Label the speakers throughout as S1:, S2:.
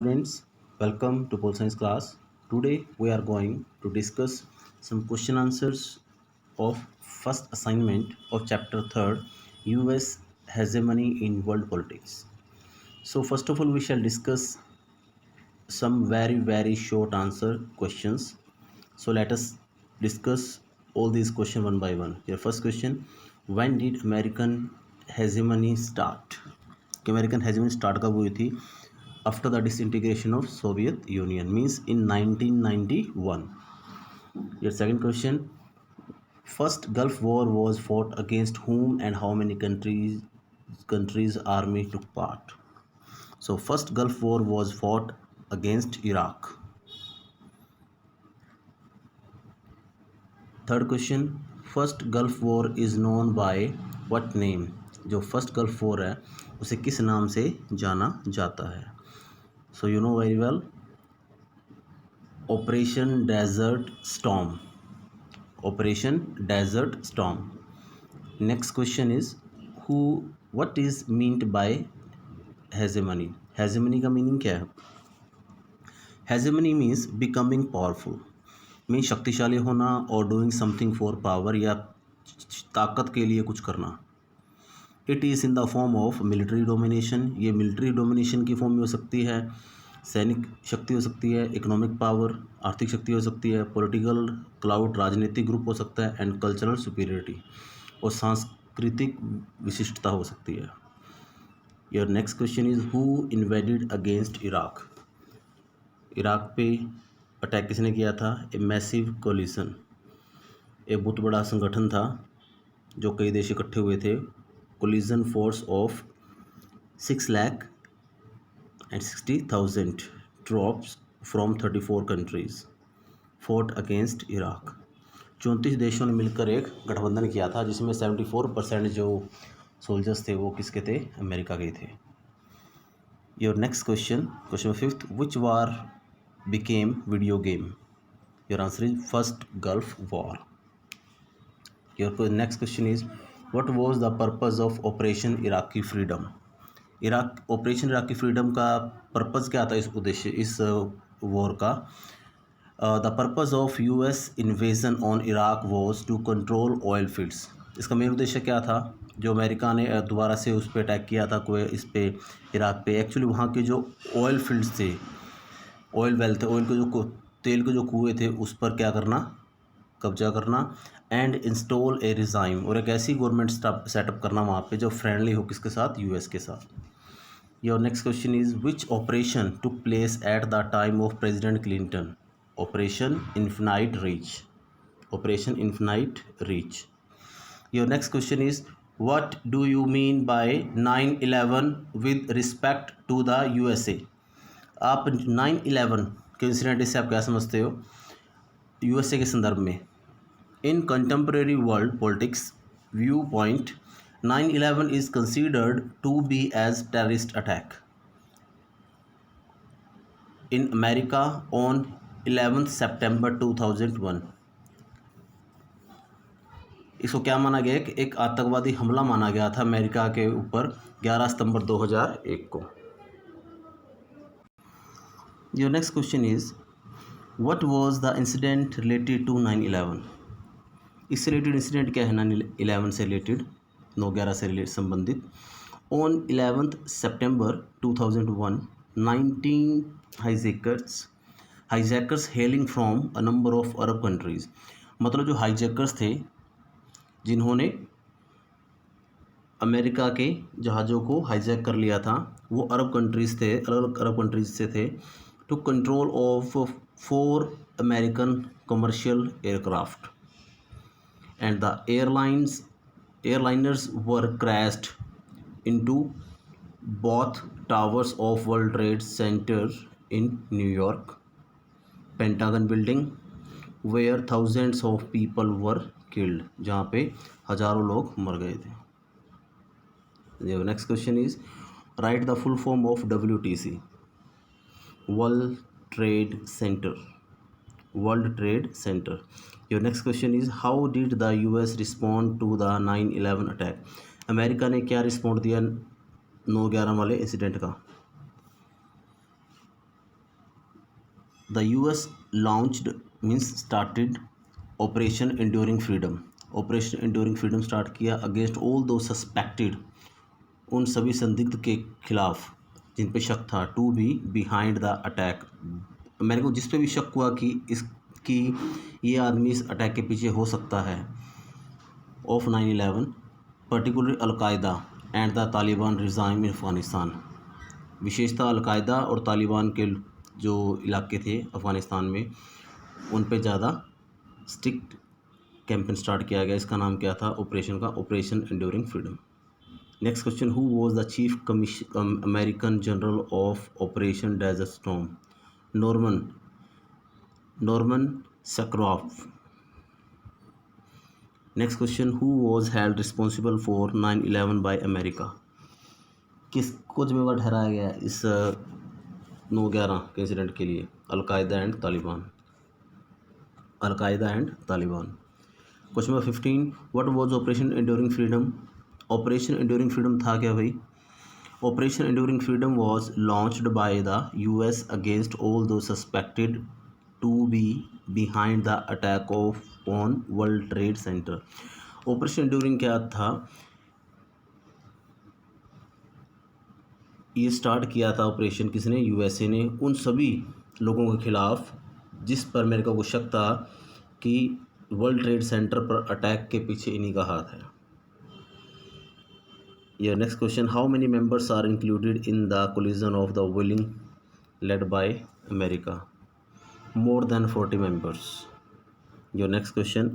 S1: Students, welcome to Pol Science class. Today we are going to discuss some question answers of first assignment of chapter 3rd US hegemony in world politics. So first of all we shall discuss some very short answer questions. So let us discuss all these questions one by one. Your first question, when did American hegemony start? कि American hegemony start कब हुई थी? After the disintegration of Soviet union means in 1991. Your second question, first gulf war was fought against whom and how many countries army took part? So first Gulf War was fought against Iraq. Third question, first gulf War is known by what name? जो first gulf War है उसे किस नाम से जाना जाता है? So you know very well, Operation desert Storm. Operation desert Storm. Next question is who what is meant by hegemony? Hegemony का मीनिंग क्या है? Hegemony means becoming powerful, mean शक्तिशाली होना और डूइंग समथिंग फॉर पावर या ताकत के लिए कुछ करना. It is in the form of military domination. ये मिलिट्री डोमिनेशन की फॉर्म में हो सकती है, सैनिक शक्ति हो सकती है, इकोनॉमिक पावर आर्थिक शक्ति हो सकती है, पॉलिटिकल क्लाउड राजनीतिक ग्रुप हो सकता है, एंड कल्चरल सुपीरियरिटी और सांस्कृतिक विशिष्टता हो सकती है. Your next question is who invaded against Iraq? Iraq पे अटैक किसने किया था? A massive coalition. एक बहुत बड़ा संगठन था जो कई देश इकट्ठे हुए थे. Collision force of 6,60,000 trophs from 34 countries fort against Iraq. 34 देशों ने मिलकर एक गठबंधन किया था जिसमें 74% जो सोल्जर्स थे वो किसके थे? अमेरिका के थे. Your next question, question fifth, which war became video game? Your answer is first Gulf War. Your next question is what was the purpose of Operation Iraqi Freedom? Iraq Operation Iraqi Freedom का purpose क्या था? इस उद्देश्य इस war का the purpose of US invasion on Iraq was to control oil fields. इसका main उद्देश्य क्या था? जो अमेरिका ने दोबारा से उस पर अटैक किया था कोई इस पे इराक पे, एक्चुअली वहाँ के जो ऑयल फील्ड्स थे, ऑयल वेल थे, ऑयल के जो तेल के जो कुएँ थे उस पर क्या करना? कब्जा करना. एंड इंस्टॉल ए रिजाइम, और एक ऐसी गवर्नमेंट सेटअप करना वहाँ पे जो फ्रेंडली हो किसके साथ? यूएस के साथ. Your next question is which operation took place at the time of President Clinton? Operation Infinite Reach. Operation Infinite Reach. Your next question is what do you mean by 9/11 with respect to the USA? आप 9/11 के incident से आप क्या समझते हो USA के संदर्भ में? In contemporary world politics view point 9/11 is considered to be as terrorist attack in America on 11 सितंबर 2001. इसको क्या माना गया कि एक आतंकवादी हमला माना गया था अमेरिका के ऊपर 11 सितंबर 2001 को. Your next question is what was the incident related to 9/11? इससे रिलेटेड इंसिडेंट क्या है 9/11 से रिलेटेड, 9/11 से रिलेटेड संबंधित? ऑन 11 सितंबर 2001 19 hijackers hailing from a number of Arab countries. मतलब जो हाईजैकर्स थे जिन्होंने अमेरिका के जहाज़ों को हाईजैक कर लिया था वो अरब कंट्रीज़ थे, अलग अलग अरब कंट्रीज से थे. To control of 4 American commercial aircraft and the airliners were crashed into both towers of World Trade Center in New York, Pentagon building, where thousands of people were killed, जहाँ पे हजारों लोग मर गए थे. The next question is write the full form of WTC. World Trade Center. World Trade Center. Your next question is how did the US respond to the 9/11 attack? अमेरिका ने क्या रिस्पॉन्ड दिया 9/11 वाले इंसिडेंट का? The US launched means started Operation Enduring Freedom. Operation Enduring Freedom start किया against all those suspected, उन सभी संदिग्ध के खिलाफ जिन पे शक था, to be behind the attack. मेरे को जिस पे भी शक हुआ कि इसकी ये आदमी इस अटैक के पीछे हो सकता है of 9/11, particularly al Qaeda and the Taliban regime in Afghanistan. विशेषतः अलकायदा और तालिबान के जो इलाके थे अफ़गानिस्तान में, उन पे ज़्यादा स्ट्रिक्ट कैंपेन स्टार्ट किया गया। इसका नाम क्या था ऑपरेशन का? Operation Enduring Freedom. Next question, who was the chief American general of Operation desert Storm? Norman Schwarzkopf. Next question, who was held responsible for 9/11 by America? किसको जिम्मेवार ठहराया गया इस 9/11 के इंसिडेंट के लिए? Al Qaeda and Taliban. Al Qaeda and Taliban. Question number 15, what was Operation Enduring Freedom? Operation Enduring Freedom था क्या भाई? Operation Enduring Freedom was launched by the US against all those suspected to be behind the attack of on World Trade Center. Operation Enduring क्या था? ये start किया था operation किसने? USA ने, उन सभी लोगों के खिलाफ जिस पर मेरे को शक था कि वर्ल्ड ट्रेड सेंटर पर अटैक के पीछे इन्हीं का हाथ है। Your next question, how many members are included in the coalition of the willing led by America? More than 40 members. Your next question,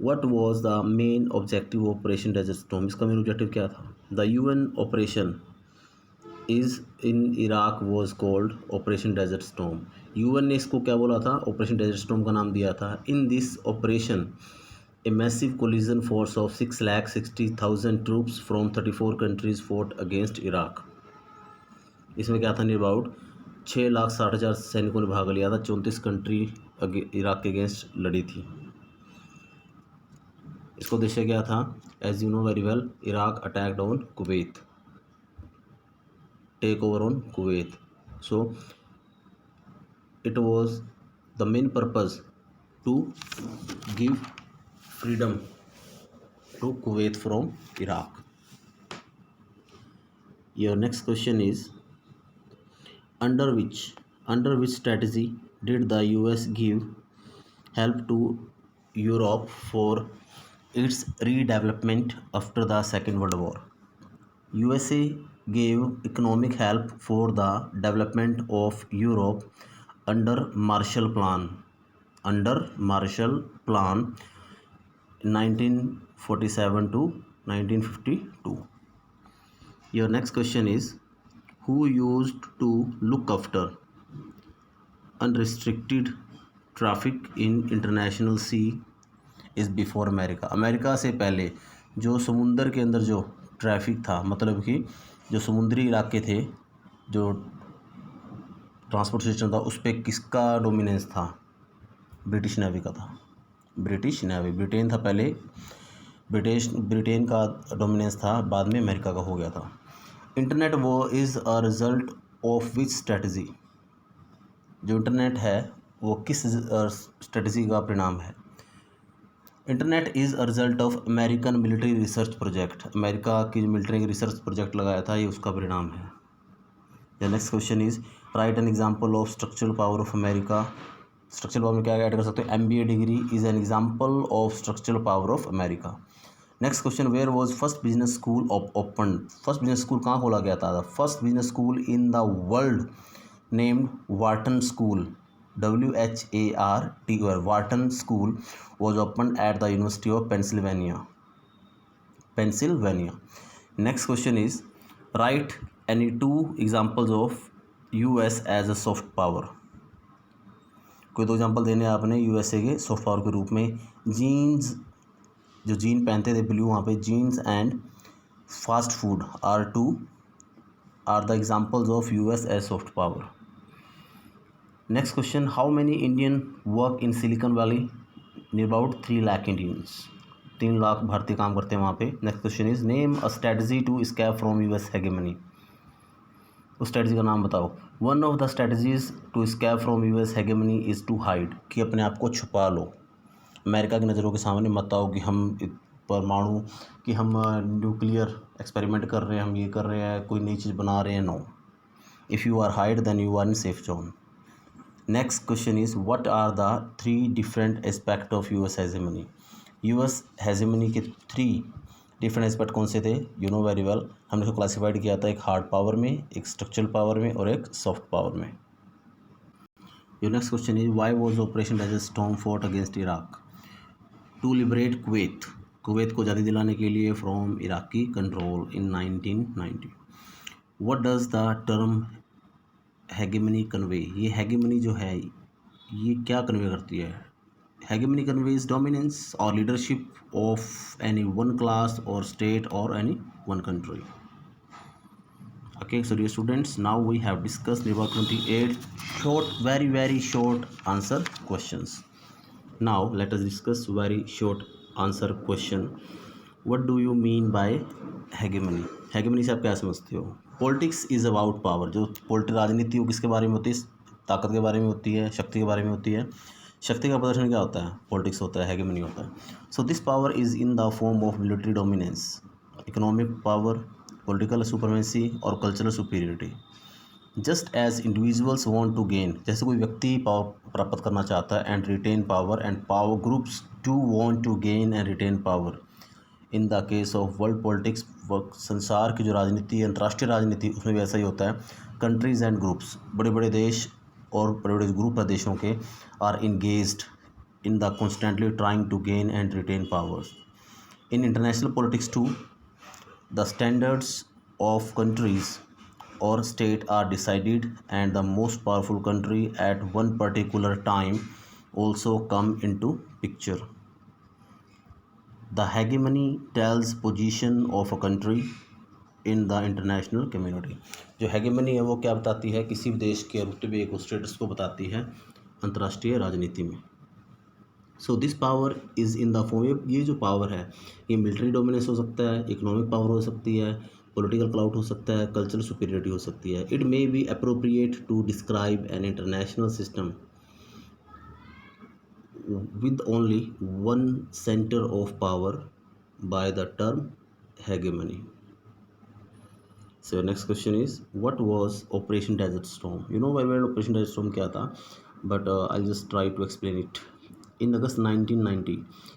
S1: what was the main objective of Operation Desert Storm? इसका main objective क्या था? The UN operation is in Iraq was called Operation Desert Storm. UN ने इसको क्या बोला था? Operation Desert Storm का नाम दिया था। In this operation a massive coalition force of 6,60,000 troops from 34 countries fought against Iraq. इसमें क्या था? नियर अबाउट 6,60,000 सैनिकों ने भाग लिया था, 34 कंट्री इराक के अगेंस्ट लड़ी थी। इसको उद्देश्य क्या था? As you know very well, Iraq attacked on Kuwait, take over on Kuwait, so it was the main purpose to give freedom to Kuwait from Iraq. Your next question is, under which strategy did the US give help to Europe for its redevelopment after the Second World War? USA gave economic help for the development of Europe under Marshall Plan. 1947 to 1952. Your next question is, who used to look after unrestricted traffic in international sea is before America? America से पहले जो समुंदर के अंदर जो traffic था, मतलब कि जो समुद्री इलाके थे, जो ट्रांसपोर्ट सिस्टम था, उस पर किसका डोमिनेंस था? ब्रिटिश नेवी का था। ब्रिटिश नेवी, ब्रिटेन था पहले, ब्रिटेन का डोमिनेंस था, बाद में अमेरिका का हो गया था। इंटरनेट वो is a result of which strategy? जो इंटरनेट है वो किस स्ट्रेटजी का परिणाम है? Internet is a result of American military research project. America की मिलिट्री रिसर्च प्रोजेक्ट लगाया था, ये उसका परिणाम है। The next question is, right an example of structural power of America. Structural power में क्या ऐड कर सकते हैं? MBA degree is an example of structural power of America. Next question, where was first business school open? First business school कहाँ खोला गया था? First business school in the world named Wharton school, WHART, Wharton school was opened at the University of Pennsylvania. Next question is, write any two examples of US as a soft power. कोई दो example देने आपने USA के soft power के रूप में। Jeans, जो gene पहनते थे ब्लू, वहाँ पे jeans and fast food are the examples of US as soft power. Next question, how many Indian work in Silicon Valley? Near about 3 lakh Indians. 3 lakh भारतीय काम करते हैं वहाँ पे। Next question is, name a strategy to escape from US hegemony. उस strategy का नाम बताओ। One of the strategies to escape from US hegemony is to hide, कि अपने आप को छुपा लो, अमेरिका की नज़रों के सामने मत आओ कि हम परमाणु, कि हम न्यूक्लियर एक्सपेरिमेंट कर रहे हैं, हम ये कर रहे हैं, कोई नई चीज़ बना रहे हैं। No, if you are hide then you are in safe zone. Next question is what are the 3 different aspect of US hegemony. US hegemony के 3 डिफरेंट एस्पेक्ट कौन से थे? यू नो वेरी वेल, हमने इसको क्लासीफाइड किया था एक hard power में, एक स्ट्रक्चरल पावर में और एक सॉफ्ट पावर में। Your next question is why was Operation desert Storm fought against Iraq? To liberate Kuwait, Kuwait को आज़ादी दिलाने के लिए from Iraqi control in 1990। What does the term hegemony convey? ये हेगेमनी जो है ये क्या कन्वे करती है? Hegemony conveys dominance or leadership of any one class or state or any one country. Okay, so dear students, now we have discussed about 28 short, very short answer questions. Now let us discuss very short answer question. What do you mean by hegemony? hegemony से आप क्या समझते हो? Politics is about power. जो राजनीति वो किसके बारे में होती है? ताकत के बारे में होती है, शक्ति के बारे में होती है। शक्ति का प्रदर्शन क्या होता है? पॉलिटिक्स होता है, हेगेमनी होता है। So this power is in the form of military dominance, economic power, political supremacy और cultural superiority. Just as individuals want to gain, जैसे कोई व्यक्ति पावर प्राप्त करना चाहता है, and retain power, and power groups to want to gain and retain power. In the case of world politics, संसार की जो राजनीति है, अंतर्राष्ट्रीय राजनीति, उसमें भी ऐसा ही होता है। कंट्रीज़ एंड ग्रुप्स, बड़े बड़े देश और बड़े बड़े ग्रुप है देशों के, are engaged in the constantly trying to gain and retain powers. In international politics to, the standards of countries or state are decided, and the most powerful country at one particular time also come into picture. The hegemony tells position of a country in the international community. जो hegemony है वो क्या बताती है? किसी भी देश के रुतबे को, स्टेटस को बताती है अंतर्राष्ट्रीय राजनीति में। सो this power is in the form, ये जो पावर है ये मिलिट्री डोमिनेंस हो सकता है, इकोनॉमिक पावर हो सकती है, पॉलिटिकल क्लाउड हो सकता है, कल्चरल सुपीरियरिटी हो सकती है। It may be appropriate to describe an international system with only one center of power by the term hegemony. So next question is what was Operation Desert Storm? You know very well Operation Desert Storm क्या था, but I'll just try to explain it. In August 1990,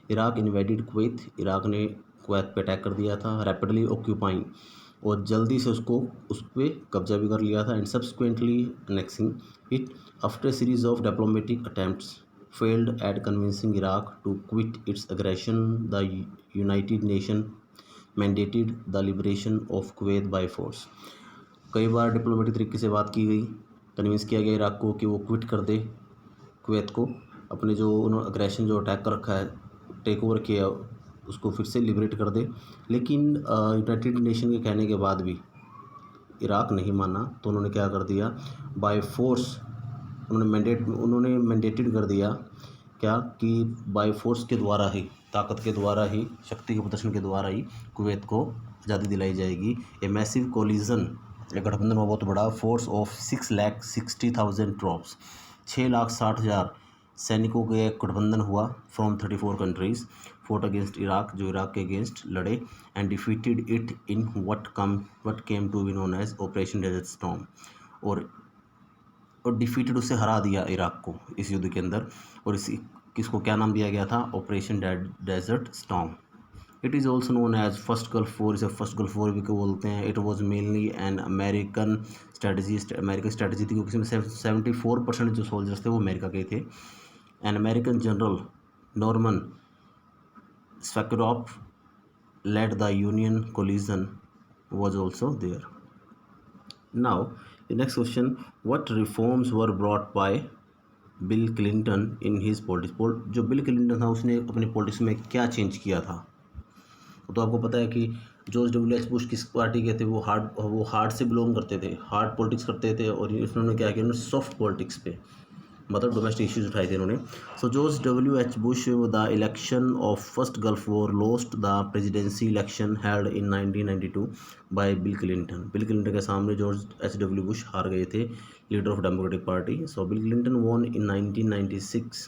S1: Iraq invaded Kuwait. Iraq ने Kuwait पे attack कर दिया था, rapidly occupying, और जल्दी से उस पर कब्जा भी कर लिया था, and subsequently annexing it after series of diplomatic attempts failed at convincing Iraq to quit its aggression. The United Nations mandated the liberation of Kuwait by force. कई बार डिप्लोमेटिक तरीके से बात की गई, कन्विंस किया गया इराक को कि वो क्विट कर दे कुवैत को, अपने जो उन्होंने अग्रेशन जो अटैक कर रखा है, टेक ओवर किया, उसको फिर से लिबरेट कर दे। लेकिन यूनाइटेड नेशन के कहने के बाद भी इराक नहीं माना, तो उन्होंने क्या कर दिया? बाय फोर्स उन्होंने मैंडेटेड कर दिया क्या कि बाय फोर्स के द्वारा ही, ताकत के द्वारा ही, शक्ति के प्रदर्शन के द्वारा ही कुवैत को आज़ादी दिलाई जाएगी। ए मैसिव कोलिजन, एक गठबंधन में बहुत बड़ा, फोर्स ऑफ 6,60,000 ट्रॉप्स, 6,60,000 सैनिकों के गठबंधन हुआ from 34 countries, fought against Iraq, जो इराक के अगेंस्ट लड़े, and defeated it in what came to be known as operation desert storm, और डिफीटेड, उसे हरा दिया इराक को इस युद्ध के अंदर। और इसी किसको क्या नाम दिया गया था? Operation desert storm. It is also known as first gulf war, इसे फर्स्ट गल्फ वॉर भी को बोलते हैं। It was mainly an American strategy थी, क्योंकि इसमें 74% जो सोल्जर्स थे वो अमेरिका के थे। An American general Norman Schwarzkopf led the union coalition was also there. Now the next question, what reforms were brought by bill Clinton in his politics? जो bill Clinton था उसने अपनी पॉलिटिक्स में क्या चेंज किया था? तो आपको पता है कि जॉर्ज डब्ल्यू.एच. बुश किस पार्टी के थे? वो हार्ड से बिलोंग करते थे, हार्ड पॉलिटिक्स करते थे, और उन्होंने क्या किया? उन्होंने सॉफ्ट पॉलिटिक्स पे मतलब डोमेस्टिक इश्यूज उठाए थे इन्होंने। So George W.H. Bush the election of first gulf War lost the presidency election held in 1992 by Bill Clinton. Bill Clinton के सामने जॉर्ज H.W. बुश हार गए थे, leader of Democratic Party. So Bill Clinton won in 1996,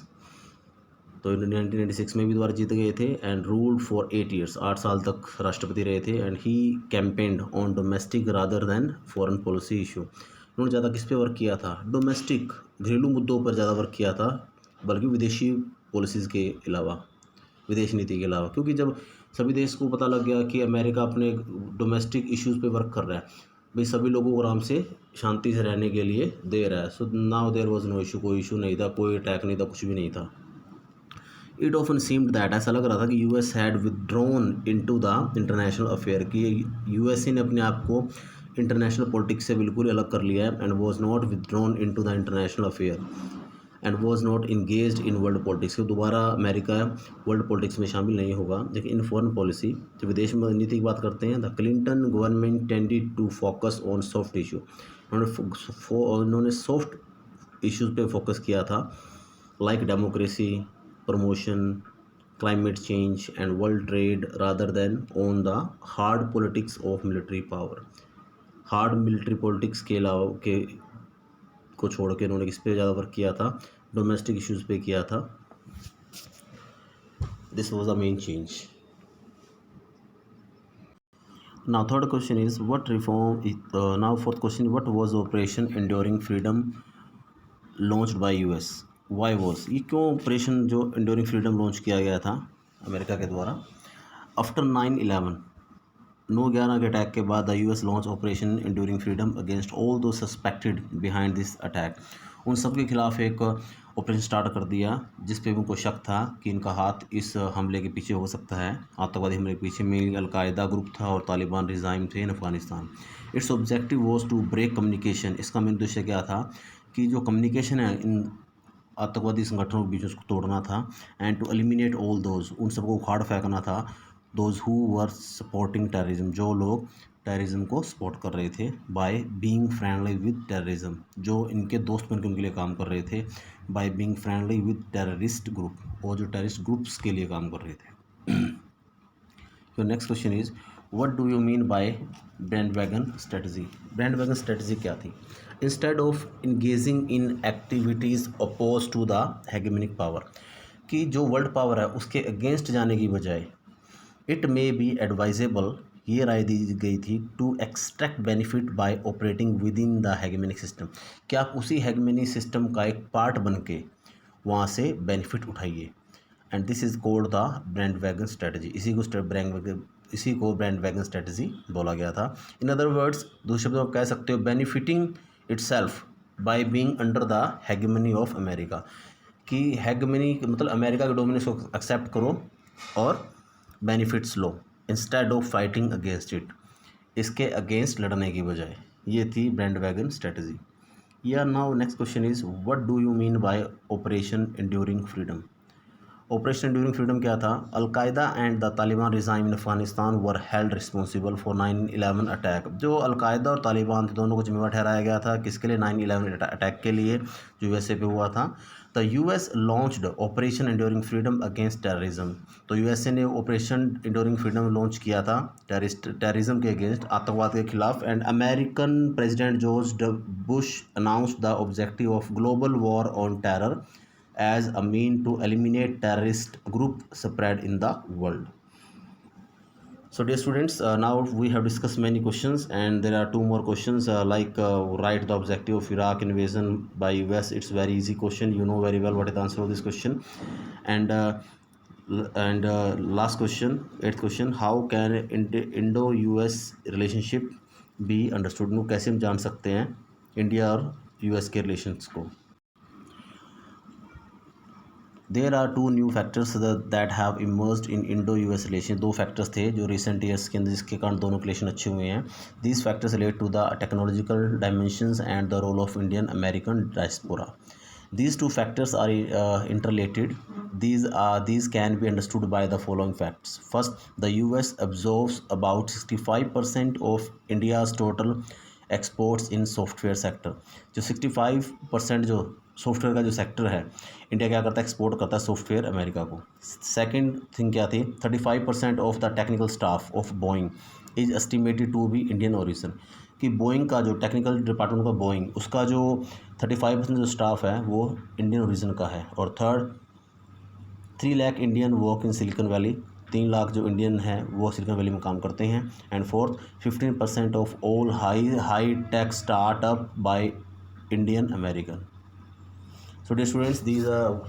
S1: तो 1996 में भी दोबारा जीत गए थे। एंड रूल्ड फॉर 8 ईयर्स, 8 साल तक राष्ट्रपति रहे थे। And he campaigned on domestic rather than foreign policy issue. उन्होंने ज़्यादा किस पे वर्क किया था? डोमेस्टिक, घरेलू मुद्दों पर ज़्यादा वर्क किया था, बल्कि विदेशी पॉलिसीज़ के अलावा, विदेश नीति के अलावा। क्योंकि जब सभी देश को पता लग गया कि अमेरिका अपने डोमेस्टिक इश्यूज़ पे वर्क कर रहा है, भाई सभी लोगों को आराम से शांति से रहने के लिए दे रहा है। So now there was no issue, कोई इशू नहीं था, कोई अटैक नहीं था, कुछ भी नहीं था। इट ऑफन सीम्ड दैट, ऐसा लग रहा था कि US had withdrawn into the international affair, कि यूएसए ने अपने आप को इंटरनेशनल पॉलिटिक्स से बिल्कुल अलग कर लिया है। And was not withdrawn into the international affair and was not engaged in world politics. दोबारा अमेरिका वर्ल्ड पॉलिटिक्स में शामिल नहीं होगा। लेकिन इन फॉरेन पॉलिसी, जो विदेश नीति की बात करते हैं, the Clinton government tended to focus on soft issue. उन्होंने सॉफ्ट इश्यूज पे फोकस किया था, like democracy, promotion, climate change and world trade, rather than on the hard politics of military power। Hard military politics के अलावा के को छोड़ के उन्होंने किस पे ज़्यादा वर्क किया था? डोमेस्टिक इश्यूज पे किया था। This was the main change. Now third question is what reform, now fourth question, what was operation enduring freedom launched by US? Why was, ये क्यों ऑपरेशन जो एंड्योरिंग फ्रीडम लॉन्च किया गया था अमेरिका के द्वारा? आफ्टर 9/11, 9/11 के अटैक के बाद the US launch operation enduring freedom against all those suspected behind this attack. उन सब के खिलाफ एक ऑपरेशन स्टार्ट कर दिया जिस पे उनको शक था कि इनका हाथ इस हमले के पीछे हो सकता है, आतंकवादी हमले के पीछे। मेनली अलकायदा ग्रुप था और तालिबान रिजाइम थे in Afghanistan. Its objective was to break communication. इसका मेन उद्देश्य क्या था कि जो कम्युनिकेशन है इन आतंकवादी संगठनों के बीच उसको तोड़ना था। And to eliminate all those, उन सबको उखाड़ फेंकना था। Those who were supporting terrorism, जो लोग टेररिज्म को सपोर्ट कर रहे थे। By being friendly with terrorism, जो इनके दोस्त बनकर उनके लिए काम कर रहे थे। By being friendly with terrorist group, और जो टेररिस्ट ग्रुप्स के लिए काम कर रहे थे। Your next question is what do you mean by bandwagon strategy? Bandwagon strategy क्या थी? Instead of engaging in activities oppose to the hegemonic power, कि जो वर्ल्ड पावर है उसके अगेंस्ट जाने की बजाय इट मे बी एडवाइजेबल, ये राय दी गई थी, to extract benefit by operating within the hegemonic system, कि आप उसी हेगेमनिक सिस्टम का एक पार्ट बन के वहाँ से बेनिफिट उठाइए। And this is called the bandwagon strategy. इसी को बैंडवैगन स्ट्रेटजी बोला गया था। इन अदर वर्ड्स, दूसरे शब्दों में आप कह सकते हो benefiting itself by being under the hegemony of America, कि हेगेमनी मतलब अमेरिका के डोमिनेंस को एक्सेप्ट करो और benefits low, instead of fighting against it, इसके अगेंस्ट लड़ने की बजाय। ये थी बैंडवैगन स्ट्रेटजी। या now next question is what do you mean bye operation enduring freedom? Operation during freedom क्या था? Al Qaeda and the Taliban regime in Afghanistan were held responsible for 9/11 attack. जो अलकायदा और तालिबान थे दोनों को जिम्मेवार ठहराया गया था, किसके लिए? 9/11 अटैक के लिए, जो यूएसए पे हुआ था। The US launched operation enduring freedom against terrorism. तो यूएसए ने ऑपरेशन एंड्योरिंग फ्रीडम लॉन्च किया था टेररिज्म के अगेंस्ट, आतंकवाद के खिलाफ। And American president George Bush announced the objective of global war on terror as a mean to eliminate terrorist group spread in the world. So dear students, now we have discussed many questions and there are two more questions, write the objective of Iraq invasion by US. It's very easy question, you know very well what is the answer of this question. And last question, eighth question, how can Indo-US relationship be understood? नो कैसे हम जान सकते हैं India और US के relations को? There are two new factors that have emerged in Indo US relation. दो फैक्टर्स थे जो रिसेंट ईयर्स के अंदर जिसके कारण दोनों रिलेशन अच्छे हुए हैं। These factors relate to the technological dimensions and the role of Indian American diaspora. These two factors are interrelated. These can be understood by the following facts. First, the US absorbs about 65% of India's total exports in software sector. जो 65% जो software का जो sector है, India क्या करता है, export करता है सॉफ्टवेयर अमेरिका को। सेकंड थिंग क्या थी, 35% of the technical staff of Boeing is estimated to be Indian origin, कि बोइंग का जो टेक्निकल डिपार्टमेंट का बोइंग, उसका जो 35% जो स्टाफ है वो इंडियन ओरिजिन का है। और third, 3 lakh Indian work in silicon valley, 3 lakh जो इंडियन हैं वो सिलिकॉन वैली में काम करते हैं। And fourth, 15% of all high tech startup by Indian American. So dear students,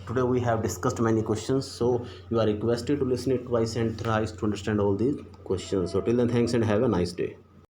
S1: today we have discussed many questions, so you are requested to listen it twice and thrice to understand all these questions. So till then, thanks and have a nice day.